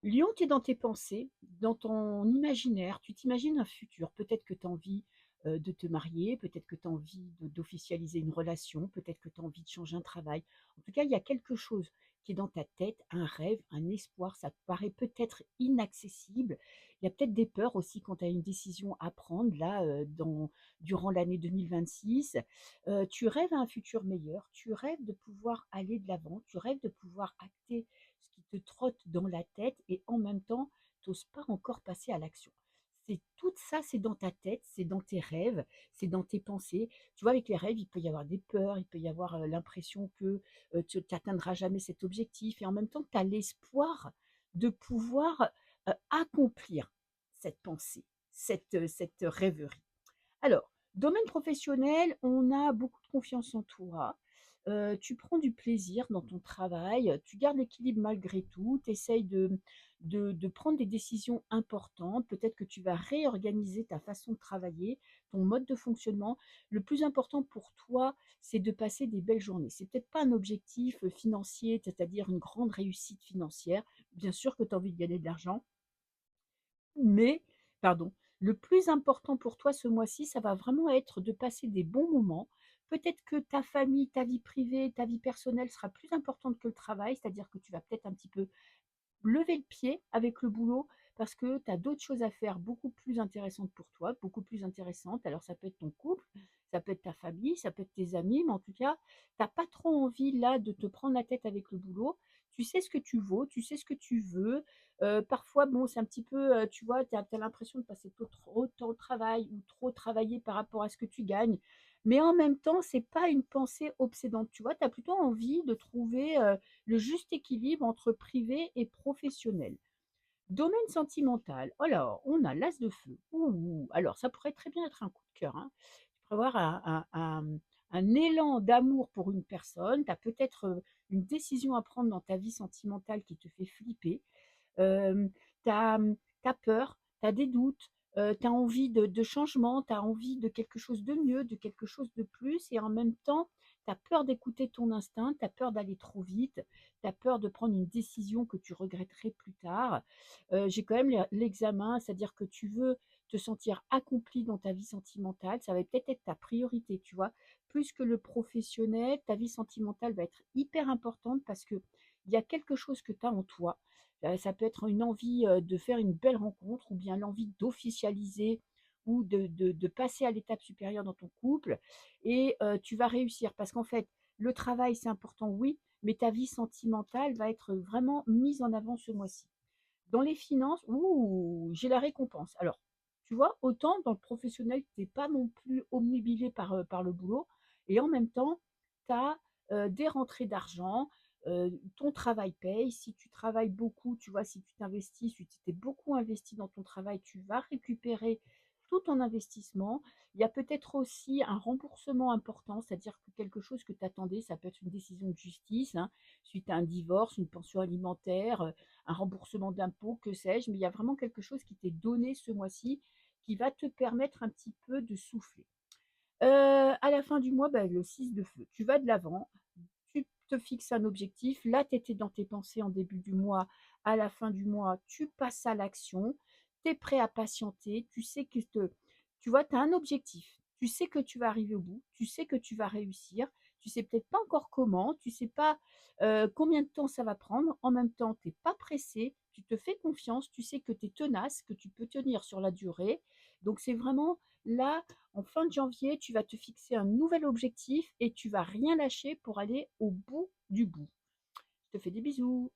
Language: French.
Lion, tu es dans tes pensées, dans ton imaginaire, tu t'imagines un futur. Peut-être que tu as envie, de te marier, peut-être que tu as envie d'officialiser une relation, peut-être que tu as envie de changer un travail. En tout cas, il y a quelque chose qui est dans ta tête, un rêve, un espoir, ça te paraît peut-être inaccessible. Il y a peut-être des peurs aussi quand tu as une décision à prendre là, durant l'année 2026. Tu rêves à un futur meilleur, tu rêves de pouvoir aller de l'avant, tu rêves de pouvoir acter ce qui te trotte dans la tête et en même temps, tu oses pas encore passer à l'action. C'est tout ça, c'est dans ta tête, c'est dans tes rêves, c'est dans tes pensées. Tu vois, avec les rêves, il peut y avoir des peurs, il peut y avoir l'impression que tu n'atteindras jamais cet objectif et en même temps, tu as l'espoir de pouvoir accomplir cette pensée, cette rêverie. Alors, domaine professionnel, on a beaucoup de confiance en toi. Tu prends du plaisir dans ton travail, tu gardes l'équilibre malgré tout, tu essayes de prendre des décisions importantes. Peut-être que tu vas réorganiser ta façon de travailler, ton mode de fonctionnement. Le plus important pour toi, c'est de passer des belles journées. C'est peut-être pas un objectif, financier, c'est-à-dire une grande réussite financière. Bien sûr que tu as envie de gagner de l'argent, mais pardon, le plus important pour toi ce mois-ci, ça va vraiment être de passer des bons moments. Peut-être que ta famille, ta vie privée, ta vie personnelle sera plus importante que le travail, c'est-à-dire que tu vas peut-être un petit peu lever le pied avec le boulot parce que tu as d'autres choses à faire beaucoup plus intéressantes pour toi, beaucoup plus intéressantes. Alors ça peut être ton couple, ça peut être ta famille, ça peut être tes amis, mais en tout cas, tu as pas trop envie là de te prendre la tête avec le boulot. Tu sais ce que tu vaux, tu sais ce que tu veux. Parfois, bon, c'est un petit peu, tu vois, tu as l'impression de passer trop de temps au travail ou trop travailler par rapport à ce que tu gagnes. Mais en même temps, c'est pas une pensée obsédante. Tu vois, tu as plutôt envie de trouver, le juste équilibre entre privé et professionnel. Domaine sentimental, alors on a l'as de feu. Ouh, alors ça pourrait très bien être un coup de cœur, hein. Tu pourrais avoir un élan d'amour pour une personne, tu as peut-être une décision à prendre dans ta vie sentimentale qui te fait flipper. Tu as peur, tu as des doutes, tu as envie de changement, tu as envie de quelque chose de mieux, de quelque chose de plus et en même temps, tu as peur d'écouter ton instinct, tu as peur d'aller trop vite, tu as peur de prendre une décision que tu regretterais plus tard. J'ai quand même l'examen, c'est-à-dire que tu veux te sentir accompli dans ta vie sentimentale, ça va peut-être être ta priorité, tu vois? Plus que le professionnel, ta vie sentimentale va être hyper importante parce qu'il y a quelque chose que tu as en toi. Ça peut être une envie, de faire une belle rencontre ou bien l'envie d'officialiser ou de passer à l'étape supérieure dans ton couple et tu vas réussir. Parce qu'en fait, le travail, c'est important, oui, mais ta vie sentimentale va être vraiment mise en avant ce mois-ci. Dans les finances, ouh, j'ai la récompense. Alors, tu vois, autant dans le professionnel, tu es pas non plus obnubilé par le boulot et en même temps, tu as, des rentrées d'argent, ton travail paye. Si tu travailles beaucoup, tu vois, si tu t'investis, si tu t'es beaucoup investi dans ton travail, tu vas récupérer tout ton investissement. Il y a peut-être aussi un remboursement important, c'est-à-dire que quelque chose que tu attendais, ça peut être une décision de justice, hein, suite à un divorce, une pension alimentaire, un remboursement d'impôts, que sais-je, mais il y a vraiment quelque chose qui t'est donné ce mois-ci qui va te permettre un petit peu de souffler. À la fin du mois, bah, le 6 de feu, tu vas de l'avant, tu te fixes un objectif. Là, tu étais dans tes pensées en début du mois, à la fin du mois, tu passes à l'action, tu es prêt à patienter, tu sais que tu vois, tu as un objectif. Tu sais que tu vas arriver au bout, tu sais que tu vas réussir, tu sais peut-être pas encore comment, tu sais pas, combien de temps ça va prendre. En même temps, tu es pas pressé, tu te fais confiance, tu sais que tu es tenace, que tu peux tenir sur la durée. Donc c'est vraiment là, en fin de janvier, tu vas te fixer un nouvel objectif et tu vas rien lâcher pour aller au bout du bout. Je te fais des bisous.